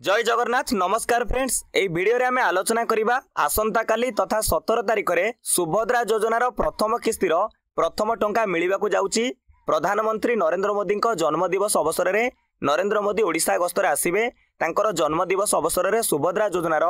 जय जगन्नाथ नमस्कार फ्रेंड्स ए वीडियो रे आमे आलोचना करिबा आसंता काली तथा 17 तारिख रे सुभद्रा योजनार प्रथम किस्तिर प्रथम टंका मिलिबाकू जाउची। प्रधानमंत्री नरेंद्र मोदी जन्म दिवस अवसर में नरेंद्र मोदी ओडिशा गस्तर आसिबे। तांकर जन्म दिवस अवसर में सुभद्रा योजनार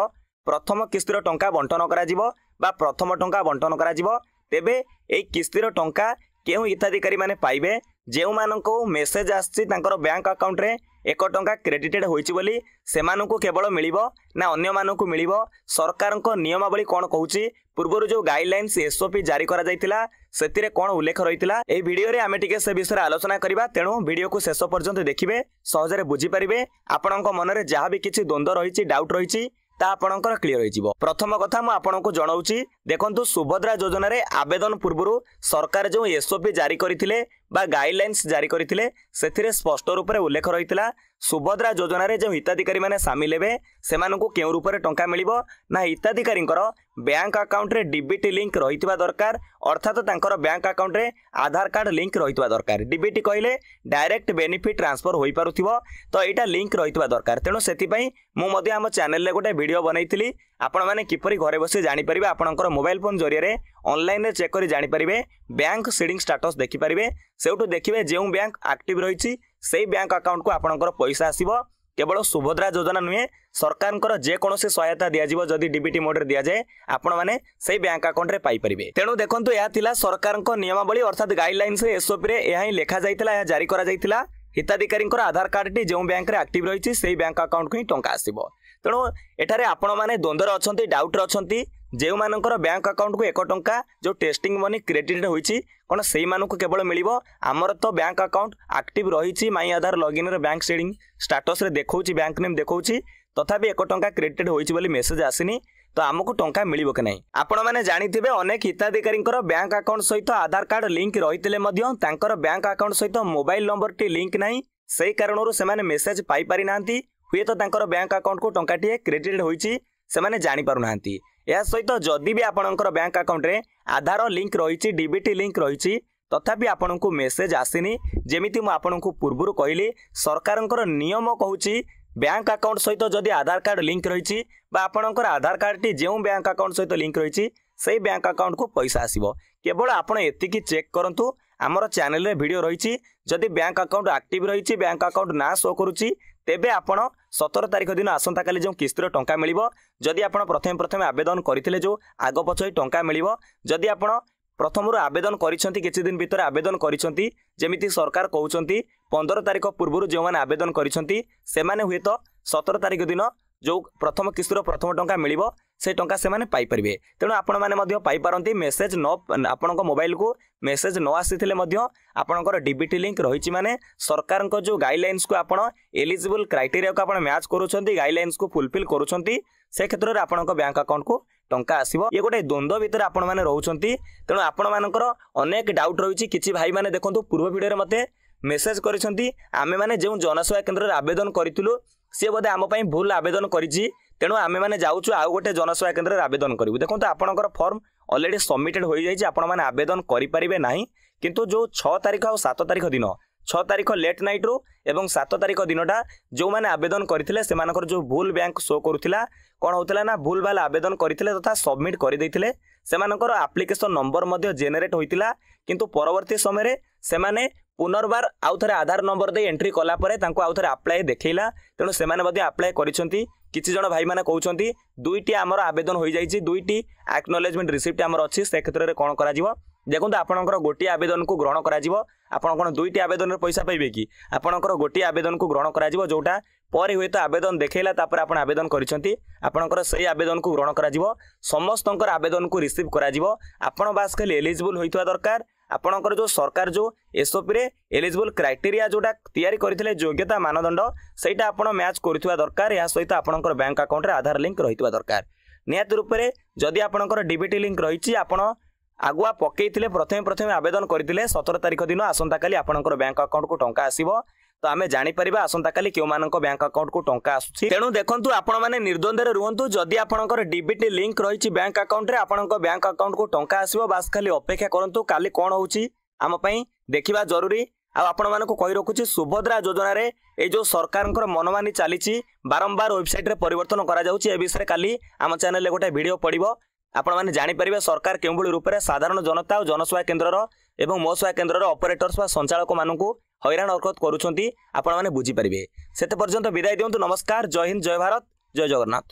प्रथम किस्तिर टंका बंटन कराजिबो बा प्रथम टंका बंटन कराजिबो। तेबे ए किस्तिर टंका केउ हिताधिकारी माने पाइबे जेउ मानको मेसेज आछि तांकर बैंक अकाउंट रे 1 टंका क्रेडिटेड होइछि बोली सेमानकु केवल मिलिबो ना अन्य मानकु मिलिबो। सरकारक नियमावली कोन कहूछि पूर्वरु जो गाइडलाइंस एसओपी जारी करा जायतिला सेतिरे कोन उल्लेख रहितिला ए वीडियो रे आमे टिके से विषय आलोचना करिबा। तेणु वीडियो को शेष पर्यंत देखिबे सहजरे बुझी परिबे। आपनक मनरे जहा भी किछि द्वंद्व रहिछि डाउट रहिछि ता आपणकर क्लियर हो। प्रथम कथा मु आपनको जणाउछि देखंतु सुभद्रा योजना रे आवेदन पूर्वरु सरकार जो एसओपी जारी करिथिले बा गाइडलाइंस जारी करिथिले सेथिरे स्पष्ट रूप रे उल्लेख रहितला सुभद्रा योजना रे जो हिताधिकारी माने शामिल हेबे सेमानकु केउ रूप रे टंका मिलिबो ना हिताधिकारींकर बैंक अकाउंट रे डीबीटी लिंक रहितबा दरकार अर्थात तांकर बैंक अकाउंट रे आधार कार्ड लिंक रहितबा दरकार। डीबीटी कहले डायरेक्ट बेनिफिट ट्रांसफर होई पारुथिबो तो एटा लिंक रहितबा दरकार। तेणु सेति पई मु मध्ये हम चैनल रे गोटे वीडियो बनैतिली आपण माने किपरि घरे बसी जानि परिबे आपणकर मोबाइल फोन जरिया रे ऑनलाइन रे चेक करी जानि परिबे बैंक सीडिंग स्टेटस देखि परिबे। सेउटु देखिबे जेउ बैंक एक्टिव रहिछि सेही बैंक अकाउंट को आपणकर पैसा आसीबो। केवल सुभद्रा योजना नुहे सरकार जे कोनोसी सहायता दिया जिवो जदि डीबीटी मोड रे दिया जाए आपण माने सेही बैंक अकाउंट रे पाई परिबे। तेणु देखंतु या थिला सरकारक नियमावली अर्थात गाइडलाइंस रे एसओपी रे एहा ही लेखा जाइतिला या जारी करा जाइतिला हिताधिकारींकर आधार कार्ड टी जो बैंक रे एक्टिव रहिछि सेही बैंक अकाउंट को ही टंका आसीबो। तेणु एठारे आपण माने द्वंद्वर अछंती डाउट रे अछंती जेउ मानकर बैंक अकाउंट को 1 टंका जो टेस्टिंग मनी क्रेडिटेड होइछि कोन सेही मानकु केवल मिलिबो। हमर तो बैंक अकाउंट एक्टिव रहिछि माई आधार लॉगिन रे बैंक सेडिंग स्टेटस रे देखौछि बैंक नेम देखौछि तथापि 1 टंका क्रेडिटेड होइछि बोली मेसेज आसिनी तो आमको टंका मिलिबो कि नहीं। आपण माने जानिथिबे अनेक हिताधिकारींकर बैंक अकाउंट सहित आधार कार्ड लिंक रहितले मध्य तांकर बैंक अकाउंट सहित मोबाइल नंबर टी लिंक नाही सेही कारणरू सेमाने मेसेज पाई पारि नांती हुए तो तांकर बैंक अकाउंट को टंका टी क्रेडिटेड होइछि सेमाने जानि पारु नांती। या सहित जदि भी आपणकर बैंक अकाउंट रे आधार लिंक रहिछि डीबीटी लिंक रहिछि तथापि आपणको मेसेज आसिनी जेमिति मु आपणको पूर्वरु कहली सरकारंकर नियम कहूछि बैंक अकाउंट सहित जदि आधार कार्ड लिंक रहिछि बा आपणकर आधार कार्ड टी जेउ बैंक अकाउंट सहित लिंक रहिछि सेही बैंक अकाउंट को पैसा आसीबो। केवल आपण एतिकी चेक करंतु हमर चैनल रे वीडियो रहिछि जदि बैंक अकाउंट एक्टिव रहिछि बैंक अकाउंट ना शो करूछि तेबे आपण 17 तारिख दिन आसंता काली जो किस्तिर टंका मिलिबो। जदि आपण प्रथम आवेदन करिथिले जो आगो पछई टंका मिलिबो जदि आपण प्रथमरु आवेदन करिसंती किछि दिन भीतर आवेदन करिसंती जेमिति सरकार कहउसंती 15 तारिख पूर्वरु जो माने आवेदन करिसंती से माने हुए तो 17 तारिख दिन जो प्रथम किस्तिर प्रथम टंका मिलिबो से टंका से माने पाई परिबे। तेणु आपण माने मध्य पाई पारंती मेसेज न आपणको मोबाइल को मेसेज न आसीथिले मध्य आपणकर डीबीटी लिंक रहिछि माने सरकार को जो गाइडलाइंस को आपण एलिजिबल क्राइटेरिया को आपण मैच करूछंती गाइडलाइंस को फुलफिल करूछंती से क्षेत्र रे आपणको बैंक अकाउंट को टंका आसीबो। ये गोटे द्वंद्व भीतर आपण माने रहउछंती तेणु आपण मानकर अनेक डाउट रहिछि। किछि भाई माने देखंतु पूर्व वीडियो रे मते मेसेज करिसंती आमे माने जो जनसेवा केंद्र रे आवेदन करितुलु से बोधे आम पई भूल आवेदन करिछि तेणु आमे माने जाउछु आ गोटे जनसेवा केंद्र रे आवेदन करिवु। देखंतु आपणकर फॉर्म ऑलरेडी सबमिटेड होई जाइछि आपण माने आवेदन करि परिबे नाही किंतु जो 6 तारिख और 7 तारिख दिन 6 तारिख लेट नाइट रो एवं 7 तारिख दिनटा जो माने आवेदन करिथिले सेमानकर जो भूल बैंक शो करूथिला कोन होतला ना भूल भाल आवेदन करिथिले तथा सबमिट करि दैथिले सेमानकर एप्लिकेशन नंबर मध्ये जेनेरेट होइतिला किंतु परवर्ती समय रे सेमाने पुनर्बार आउथरे आधार नंबर दे एंट्री कला परे तांको आउथरे अप्लाई देखैला तेणु सेमाने मध्ये अप्लाई करिसंती। किछि जण भाई माने कहउछंती दुईटी हमर आवेदन होई जाइछि दुईटी एक्नॉलेजमेंट रिसिप्ट हमर अछि से क्षेत्र रे कोन करा जिवो। देखंतु आपणकर गोटी आवेदन को ग्रहण करा जिवो आपण कोन दुईटी आवेदन रे पैसा पाइबे कि आपणकर गोटी आवेदन को ग्रहण करा जिवो जोटा परे हुए तो आवेदन देखैला तापर आपण आवेदन करिसंती आपणकर सही आवेदन को ग्रहण करा जिवो समस्तंकर आवेदन को रिसीव करा जिवो। आपण बास खाली एलिजिबल होइतवा दरकार आपणकर जो सरकार जो एसओपी रे एलिजिबल क्राइटेरिया जोटा तयारी करथिले योग्यता मानदंड सेटा आपण मैच करथिवा दरकार। या सहित आपणकर बैंक अकाउंट रे आधार लिंक रहितवा दरकार। नियत रूप रे जदि आपणकर डीबीटी लिंक रहिछि आपण आगुआ पकेइथिले प्रथम आवेदन करथिले 17 तारिख दिन आसंता काली आपणकर बैंक अकाउंट को टंका आसीबो तो आमे जानि परिबा आसंता काली केउ मानक बैंक अकाउंट को टंका आसुछि। तेणु देखंतु आपण माने निर्द्वंद रे रुहंतु जदि आपणकर डीबीटी लिंक रहिछि बैंक अकाउंट रे आपणकर बैंक अकाउंट को टंका आसीबो बास खाली अपेक्षा करंतु काली कोन होउछि आम पई देखिबा जरूरी। आपको कही रखुच्छी सुभद्रा योजना रे ए जो सरकार मनमानी चली बारंबार वेबसाइट रे परिवर्तन करा जाउछि ए विषय काली आम चैनल रे गोटे वीडियो पड़िबो आपण माने जानि परिबे सरकार केउ रूप में साधारण जनता और जनसेवा केन्द्र एवं मो सेवा केन्द्र ऑपरेटर्स वा संचालक मानू हैरान हरकत करुछंती आपण माने बुझी परिबे। सेते पर्यंत विदाय दियंतु। नमस्कार। जय हिंद, जय भारत, जय जगन्नाथ।